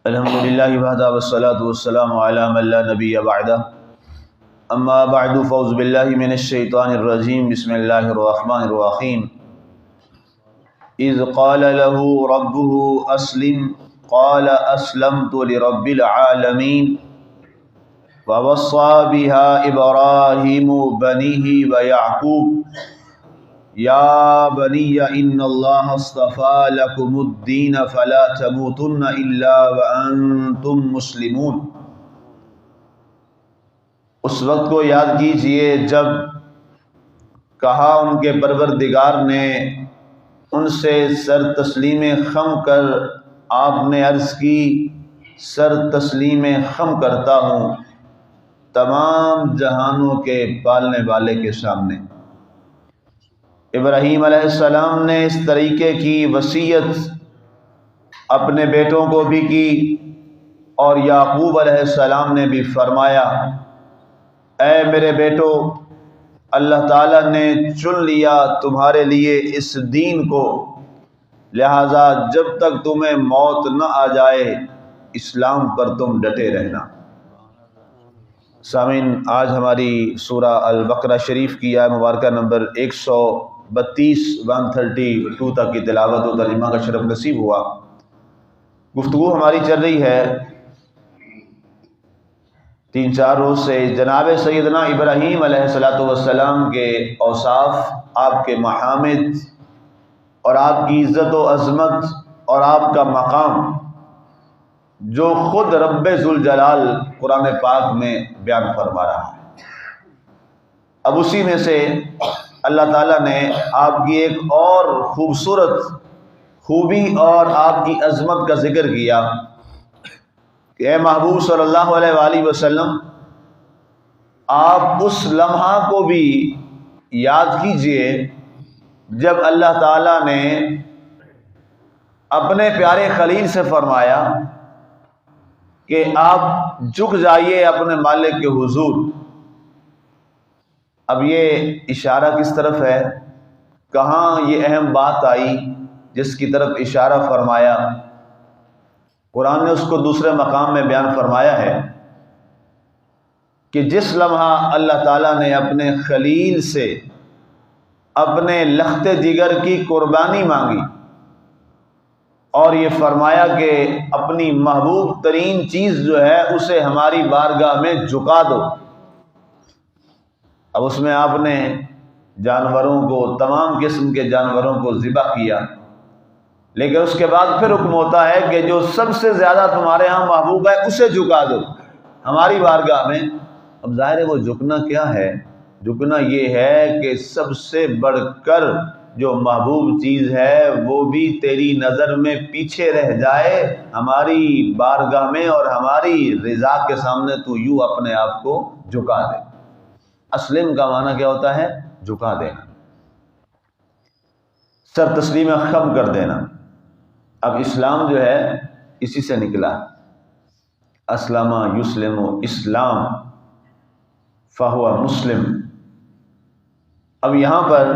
الحمد للہ وحدہ والصلاة والسلام علی من لا نبی بعدہ اما بعد فاعوذ باللہ من الشیطان الرجیم بسم اللہ الرحمن الرحیم اذ قال له ربه اسلم قال اسلمت لرب العالمین ووصى بها ابراہیم بنیہ ویعقوب یا بنی ان اللہ اصطفى لکم الدین فلا تموتن الا وانتم مسلمون۔ اس وقت کو یاد کیجئے جب کہا ان کے پروردگار نے ان سے سر تسلیم خم کر، آپ نے عرض کی سر تسلیم خم کرتا ہوں تمام جہانوں کے پالنے والے کے سامنے۔ ابراہیم علیہ السلام نے اس طریقے کی وصیت اپنے بیٹوں کو بھی کی، اور یعقوب علیہ السلام نے بھی فرمایا اے میرے بیٹو، اللہ تعالیٰ نے چن لیا تمہارے لیے اس دین کو، لہذا جب تک تمہیں موت نہ آ جائے اسلام پر تم ڈٹے رہنا۔ سامعین، آج ہماری سورہ البقرہ شریف کی آیت مبارکہ نمبر 132 132 تک کی تلاوت و ترجمہ کا شرف نصیب ہوا۔ گفتگو ہماری چل رہی ہے 3-4 روز سے جناب سیدنا ابراہیم علیہ السلام کے اوصاف، آپ کے محامد اور آپ کی عزت و عظمت اور آپ کا مقام جو خود رب ذوالجلال قرآن پاک میں بیان فرما رہا ہے۔ اب اسی میں سے اللہ تعالیٰ نے آپ کی ایک اور خوبصورت خوبی اور آپ کی عظمت کا ذکر کیا کہ اے محبوب صلی اللہ علیہ وآلہ وسلم، آپ اس لمحہ کو بھی یاد کیجئے جب اللہ تعالیٰ نے اپنے پیارے خلیل سے فرمایا کہ آپ جھک جائیے اپنے مالک کے حضور۔ اب یہ اشارہ کس طرف ہے؟ کہاں یہ اہم بات آئی جس کی طرف اشارہ فرمایا؟ قرآن نے اس کو دوسرے مقام میں بیان فرمایا ہے کہ جس لمحہ اللہ تعالیٰ نے اپنے خلیل سے اپنے لخت جگر کی قربانی مانگی اور یہ فرمایا کہ اپنی محبوب ترین چیز جو ہے اسے ہماری بارگاہ میں جھکا دو۔ اب اس میں آپ نے جانوروں کو، تمام قسم کے جانوروں کو ذبح کیا، لیکن اس کے بعد پھر حکم ہوتا ہے کہ جو سب سے زیادہ تمہارے ہاں محبوب ہے اسے جھکا دو ہماری بارگاہ میں۔ اب ظاہر ہے وہ جھکنا کیا ہے؟ جھکنا یہ ہے کہ سب سے بڑھ کر جو محبوب چیز ہے وہ بھی تیری نظر میں پیچھے رہ جائے ہماری بارگاہ میں، اور ہماری رضا کے سامنے تو یوں اپنے آپ کو جھکا دے۔ اسلم کا معنی کیا ہوتا ہے؟ جھکا دینا، سر تسلیم خم کر دینا۔ اب اسلام جو ہے اسی سے نکلا، اسلم یسلم اسلام فہو مسلم۔ اب یہاں پر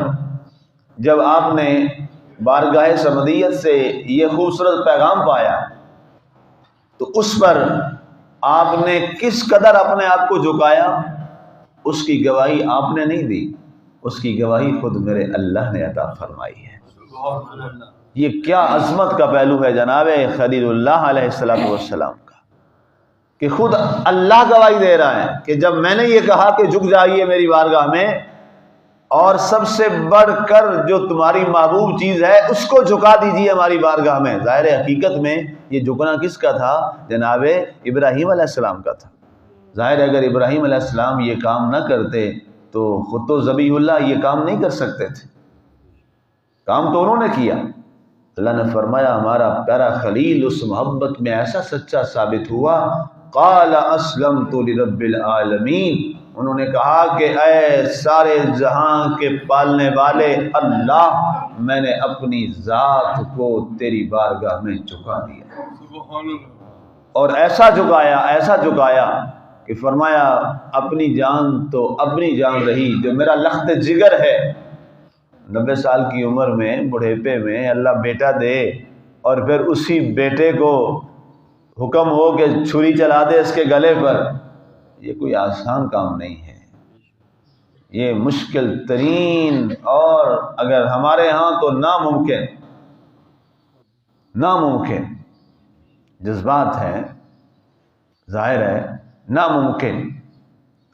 جب آپ نے بارگاہ سمدیت سے یہ خوبصورت پیغام پایا تو اس پر آپ نے کس قدر اپنے آپ کو جھکایا، اس کی گواہی آپ نے نہیں دی، اس کی گواہی خود میرے اللہ نے عطا فرمائی ہے۔ یہ کیا عظمت کا پہلو ہے جناب خلیل اللہ علیہ السلام کا، کہ خود اللہ گواہی دے رہا ہے کہ جب میں نے یہ کہا کہ جھک جائیے میری بارگاہ میں، اور سب سے بڑھ کر جو تمہاری محبوب چیز ہے اس کو جھکا دیجیے ہماری بارگاہ میں۔ ظاہر حقیقت میں یہ جھکنا کس کا تھا؟ جناب ابراہیم علیہ السلام کا تھا۔ ظاہر ہے اگر ابراہیم علیہ السلام یہ کام نہ کرتے تو خود تو ذبیح اللہ یہ کام نہیں کر سکتے تھے، کام تو انہوں نے کیا۔ اللہ نے فرمایا ہمارا پیارا خلیل اس محبت میں ایسا سچا ثابت ہوا، قال اسلمت لرب العالمین، انہوں نے کہا کہ اے سارے جہاں کے پالنے والے اللہ، میں نے اپنی ذات کو تیری بارگاہ میں جھکا دیا، اور ایسا جھکایا کہ فرمایا اپنی جان تو اپنی جان رہی، جو میرا لخت جگر ہے 90 سال کی عمر میں، بڑھیپے میں اللہ بیٹا دے اور پھر اسی بیٹے کو حکم ہو کہ چھری چلا دے اس کے گلے پر، یہ کوئی آسان کام نہیں ہے، یہ مشکل ترین اور اگر ہمارے ہاں تو ناممکن جذبات ہیں، ظاہر ہے ناممکن۔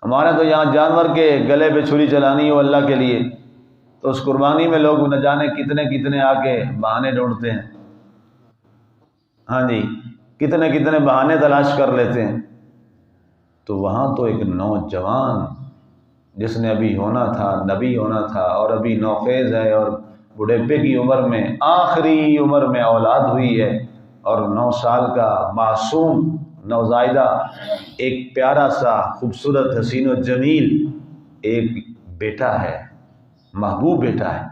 ہمارے تو یہاں جانور کے گلے پہ چھری چلانی ہو اللہ کے لیے تو اس قربانی میں لوگ نہ جانے کتنے آ کے بہانے ڈھونڈتے ہیں، ہاں جی، کتنے بہانے تلاش کر لیتے ہیں۔ تو وہاں تو ایک نوجوان جس نے ابھی ہونا تھا، نبی ہونا تھا، اور ابھی نوخیز ہے اور بڑھیپے کی عمر میں، آخری عمر میں اولاد ہوئی ہے، اور 9 سال کا معصوم نوزائیدہ ایک پیارا سا خوبصورت حسین و جمیل ایک بیٹا ہے، محبوب بیٹا ہے،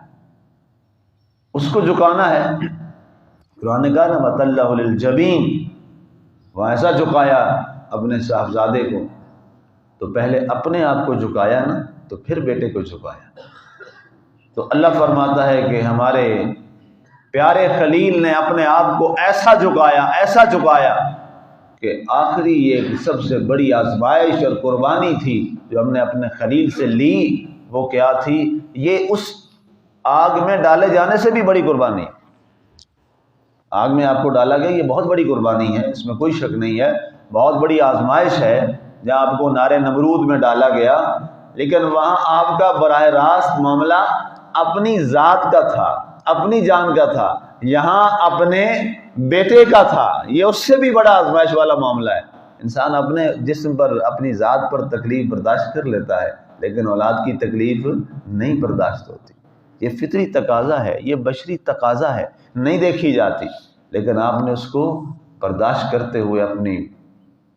اس کو جھکانا ہے۔ قرآن نے کہا نا وَتَلَّهُ لِلْجَبِينِ، وہ ایسا جھکایا اپنے صاحبزادے کو، تو پہلے اپنے آپ کو جھکایا نا، تو پھر بیٹے کو جھکایا۔ تو اللہ فرماتا ہے کہ ہمارے پیارے خلیل نے اپنے آپ کو ایسا جھکایا کہ آخری ایک سب سے بڑی آزمائش اور قربانی تھی جو ہم نے اپنے خلیل سے لی، وہ کیا تھی؟ یہ اس آگ میں ڈالے جانے سے بھی بڑی قربانی، آگ میں آپ کو ڈالا گیا، یہ بہت بڑی قربانی ہے، اس میں کوئی شک نہیں ہے، بہت بڑی آزمائش ہے جہاں آپ کو نارے نمرود میں ڈالا گیا، لیکن وہاں آپ کا براہ راست معاملہ اپنی ذات کا تھا، اپنی جان کا تھا، یہاں اپنے بیٹے کا تھا، یہ اس سے بھی بڑا آزمائش والا معاملہ ہے۔ انسان اپنے جسم پر، اپنی ذات پر تکلیف برداشت کر لیتا ہے، لیکن اولاد کی تکلیف نہیں برداشت ہوتی، یہ فطری تقاضا ہے، یہ بشری تقاضا ہے، نہیں دیکھی جاتی، لیکن آپ نے اس کو برداشت کرتے ہوئے اپنی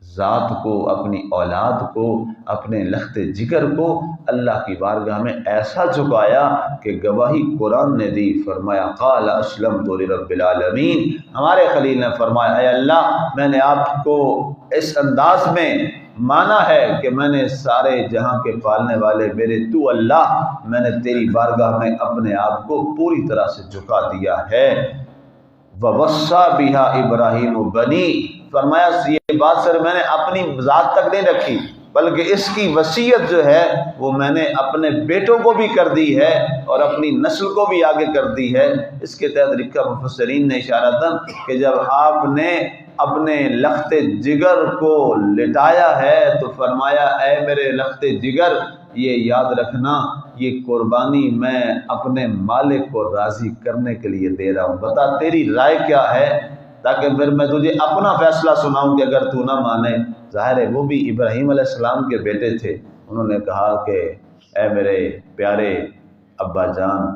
ذات کو، اپنی اولاد کو، اپنے لخت جگر کو اللہ کی بارگاہ میں ایسا جھکایا کہ گواہی قرآن نے دی، فرمایا قال اسلمت لرب العالمین، ہمارے خلیل نے فرمایا اے اللہ میں نے آپ کو اس انداز میں مانا ہے کہ میں نے سارے جہاں کے پالنے والے میرے تو اللہ، میں نے تیری بارگاہ میں اپنے آپ کو پوری طرح سے جھکا دیا ہے۔ وَوَصَّى بِهَا إِبْرَاهِيمُ بَنِي، فرمایا یہ بات صرف میں نے اپنی ذات تک نہیں رکھی، بلکہ اس کی وصیت جو ہے وہ میں نے اپنے بیٹوں کو بھی کر دی ہے اور اپنی نسل کو بھی آگے کر دی ہے۔ اس کے تحت لکھا مفسرین نے اشارہ تھا کہ جب آپ نے اپنے لخت جگر کو لٹایا ہے تو فرمایا اے میرے لخت جگر، یہ یاد رکھنا یہ قربانی میں اپنے مالک کو راضی کرنے کے لیے دے رہا ہوں، بتا تیری رائے کیا ہے، تاکہ پھر میں تجھے اپنا فیصلہ سناؤں کہ اگر تو نہ مانے۔ ظاہر ہے وہ بھی ابراہیم علیہ السلام کے بیٹے تھے، انہوں نے کہا کہ اے میرے پیارے ابا جان،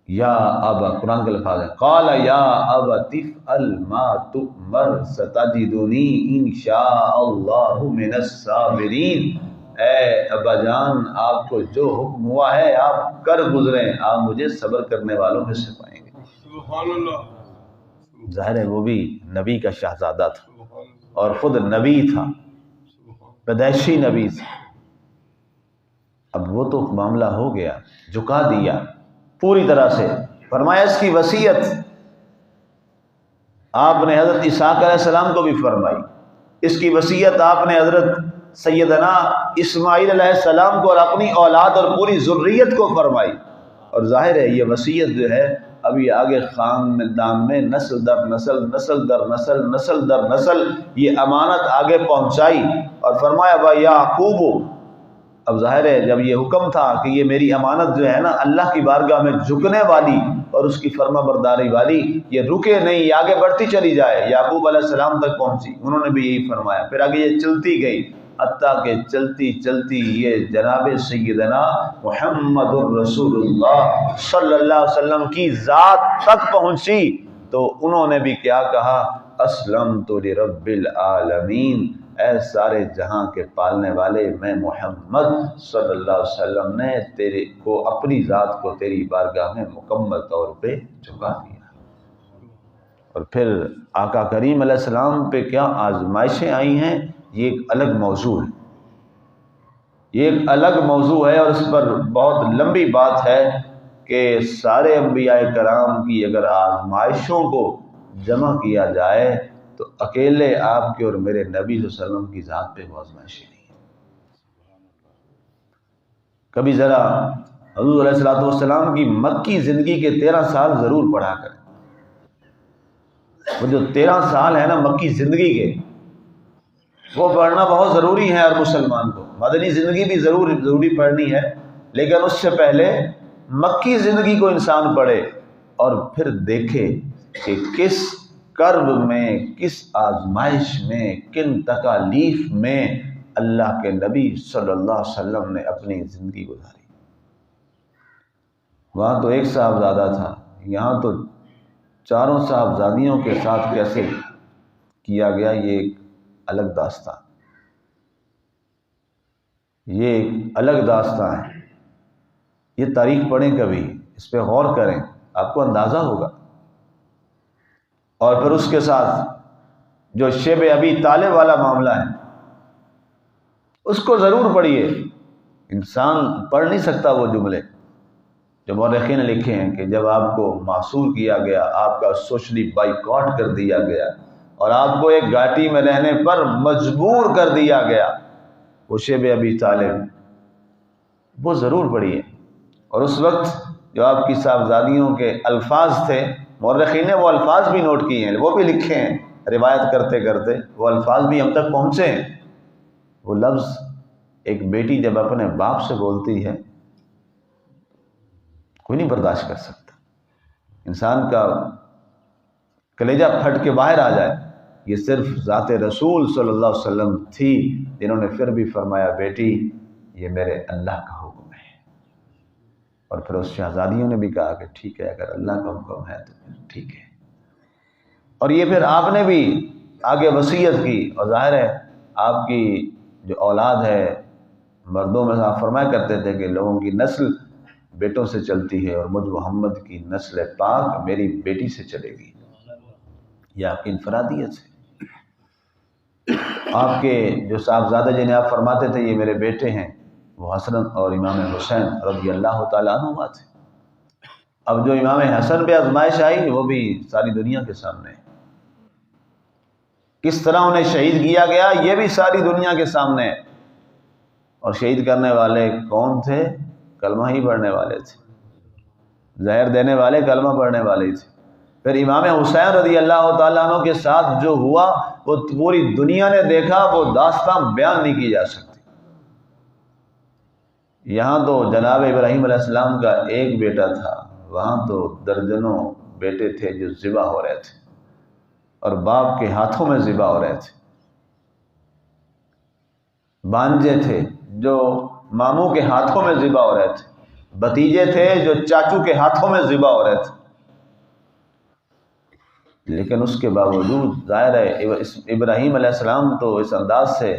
یا ابا، قرآن کے الفاظ ہیں قال یا ابت افعل ما تؤمر ستجدنی ان شاء اللہ من الصابرین، اے ابا جان آپ کو جو حکم ہوا ہے آپ کر گزریں، آپ مجھے صبر کرنے والوں میں سے پائیں گے۔ سبحان اللہ۔ ظاہر ہے وہ بھی نبی کا شہزادہ تھا اور خود نبی تھا، پیدائشی نبی تھا۔ اب وہ تو معاملہ ہو گیا، جھکا دیا پوری طرح سے۔ فرمایا اس کی وصیت آپ نے حضرت اسحاق علیہ السلام کو بھی فرمائی، اس کی وصیت آپ نے حضرت سیدنا اسماعیل علیہ السلام کو اور اپنی اولاد اور پوری ذریت کو فرمائی، اور ظاہر ہے یہ وصیت جو ہے ابھی آگے خاندان میں نسل در نسل، نسل در نسل، نسل در نسل یہ امانت آگے پہنچائی، اور فرمایا بھائی یعقوب، اب ظاہر ہے جب یہ حکم تھا کہ یہ میری امانت جو ہے نا اللہ کی بارگاہ میں جھکنے والی اور اس کی فرما برداری والی، یہ رکے نہیں، یہ آگے بڑھتی چلی جائے، یعقوب علیہ السلام تک پہنچی، انہوں نے بھی یہی فرمایا، پھر آگے یہ چلتی گئی، حتیٰ کہ چلتی چلتی یہ جناب سیدنا محمد الرسول اللہ صلی اللہ علیہ وسلم کی ذات تک پہنچی، تو انہوں نے بھی کیا کہا، اسلمت لرب العالمین، اے سارے جہاں کے پالنے والے میں محمد صلی اللہ علیہ وسلم نے تیرے کو اپنی ذات کو تیری بارگاہ میں مکمل طور پہ جھکا دیا۔ اور پھر آقا کریم علیہ السلام پہ کیا آزمائشیں آئی ہیں، یہ ایک الگ موضوع ہے، یہ ایک الگ موضوع ہے، اور اس پر بہت لمبی بات ہے کہ سارے انبیاء کرام کی اگر آزمائشوں کو جمع کیا جائے تو اکیلے آپ کے اور میرے نبی صلی اللہ علیہ وسلم کی ذات پہ وہ آزمائشیں نہیں ہے۔ کبھی ذرا حضور علیہ الصلوۃ والسلام کی مکی زندگی کے 13 سال ضرور پڑھا کریں۔ وہ جو 13 سال ہے نا مکی زندگی کے، وہ پڑھنا بہت ضروری ہے ہر مسلمان کو۔ مدنی زندگی بھی ضروری پڑھنی ہے، لیکن اس سے پہلے مکی زندگی کو انسان پڑھے اور پھر دیکھے کہ کس کرب میں، کس آزمائش میں، کن تکالیف میں اللہ کے نبی صلی اللہ علیہ وسلم نے اپنی زندگی گزاری۔ وہاں تو ایک صاحبزادہ تھا، یہاں تو 4 صاحبزادیوں کے ساتھ کیسے کیا گیا، یہ ایک الگ داستان، یہ ایک الگ داستان ہے۔ یہ تاریخ پڑھیں، کبھی اس پہ غور کریں، آپ کو اندازہ ہوگا۔ اور پھر اس کے ساتھ جو شیب ابی طالب والا معاملہ ہے، اس کو ضرور پڑھیے۔ انسان پڑھ نہیں سکتا وہ جملے جو مورخین نے لکھے ہیں کہ جب آپ کو معصور کیا گیا، آپ کا سوشلی بائیکاٹ کر دیا گیا اور آپ کو ایک گھاٹی میں رہنے پر مجبور کر دیا گیا، وہ شیب ابی طالب وہ ضرور پڑھیے۔ اور اس وقت جو آپ کی صاحبزادیوں کے الفاظ تھے، مورخین نے وہ الفاظ بھی نوٹ کیے ہیں، وہ بھی لکھے ہیں، روایت کرتے کرتے وہ الفاظ بھی ہم تک پہنچے ہیں۔ وہ لفظ ایک بیٹی جب اپنے باپ سے بولتی ہے، کوئی نہیں برداشت کر سکتا، انسان کا کلیجہ پھٹ کے باہر آ جائے۔ یہ صرف ذات رسول صلی اللہ علیہ وسلم تھی جنہوں نے پھر بھی فرمایا بیٹی یہ میرے اللہ کا حکم ہے، اور پھر اس شہزادیوں نے بھی کہا کہ ٹھیک ہے، اگر اللہ کا حکم ہے تو پھر ٹھیک ہے۔ اور یہ پھر آپ نے بھی آگے وصیت کی، اور ظاہر ہے آپ کی جو اولاد ہے، مردوں میں آپ فرمایا کرتے تھے کہ لوگوں کی نسل بیٹوں سے چلتی ہے، اور مجھ محمد کی نسل پاک میری بیٹی سے چلے گی۔ یہ آپ کی انفرادیت ہے۔ آپ کے جو صاحبزادہ جنہیں آپ فرماتے تھے یہ میرے بیٹے ہیں، وہ حسن اور امام حسین رضی اللہ تعالیٰ عنہما تھے۔ اب جو امام حسن پہ آزمائش آئی وہ بھی ساری دنیا کے سامنے ہے، کس طرح انہیں شہید کیا گیا یہ بھی ساری دنیا کے سامنے ہے۔ اور شہید کرنے والے کون تھے؟ کلمہ ہی پڑھنے والے تھے، زہر دینے والے کلمہ پڑھنے والے ہی تھے۔ پھر امام حسین رضی اللہ تعالیٰ عنہ کے ساتھ جو ہوا وہ پوری دنیا نے دیکھا، وہ داستان بیان نہیں کی جا سکتی۔ یہاں تو جناب ابراہیم علیہ السلام کا ایک بیٹا تھا، وہاں تو درجنوں بیٹے تھے جو ذبح ہو رہے تھے، اور باپ کے ہاتھوں میں ذبح ہو رہے تھے۔ بانجے تھے جو ماموں کے ہاتھوں میں ذبح ہو رہے تھے، بھتیجے تھے جو چاچو کے ہاتھوں میں ذبح ہو رہے تھے۔ لیکن اس کے باوجود ظاہر ہے ابراہیم علیہ السلام تو اس انداز سے،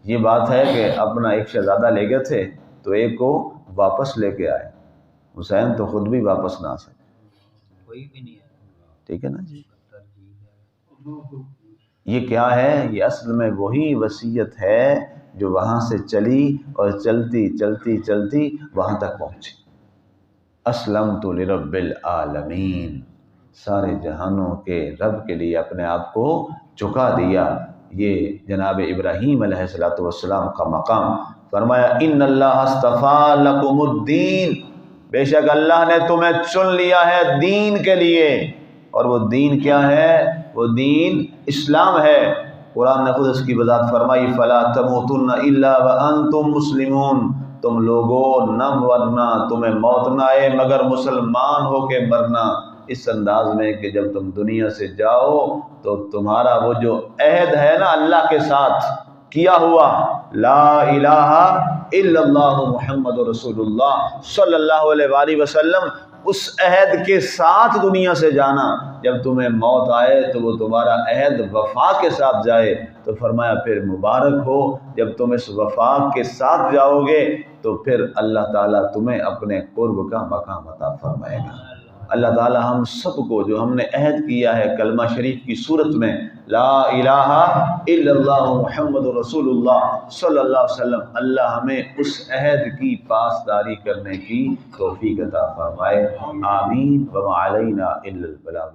یہ بات ہے کہ اپنا ایک شہزادہ لے گئے تھے تو ایک کو واپس لے کے آئے، حسین تو خود بھی واپس نہ آ سکے، کوئی بھی نہیں ہے، ٹھیک ہے نا جی۔ یہ کیا ہے؟ یہ اصل میں وہی وصیت ہے جو وہاں سے چلی اور چلتی چلتی چلتی وہاں تک پہنچی۔ اسلمت لرب العالمین، سارے جہانوں کے رب کے لیے اپنے آپ کو چکا دیا۔ یہ جناب ابراہیم علیہ السلام کا مقام۔ فرمایا ان اللہ اصطفیٰ لکم الدین، بے شک اللہ نے تمہیں چن لیا ہے دین کے لیے، اور وہ دین کیا ہے؟ وہ دین اسلام ہے۔ قرآن نے خود اس کی وضاحت فرمائی فلا تموتن الا وانتم مسلمون، تم لوگوں نہ مرنا، تمہیں موت نہ آئے مگر مسلمان ہو کے مرنا، اس انداز میں کہ جب تم دنیا سے جاؤ تو تمہارا وہ جو عہد ہے نا اللہ کے ساتھ کیا ہوا، لا الہ الا اللہ محمد رسول اللہ صلی اللہ علیہ وآلہ وسلم، اس عہد کے ساتھ دنیا سے جانا۔ جب تمہیں موت آئے تو وہ تمہارا عہد وفا کے ساتھ جائے، تو فرمایا پھر مبارک ہو جب تم اس وفا کے ساتھ جاؤ گے تو پھر اللہ تعالیٰ تمہیں اپنے قرب کا مقام عطا فرمائے گا۔ اللہ تعالیٰ ہم سب کو جو ہم نے عہد کیا ہے کلمہ شریف کی صورت میں لا الہ الا اللہ محمد رسول اللہ صلی اللہ علیہ وسلم، اللہ ہمیں اس عہد کی پاسداری کرنے کی توفیق عطا فرمائے۔ آمین۔ وما علینا الا البلاغ۔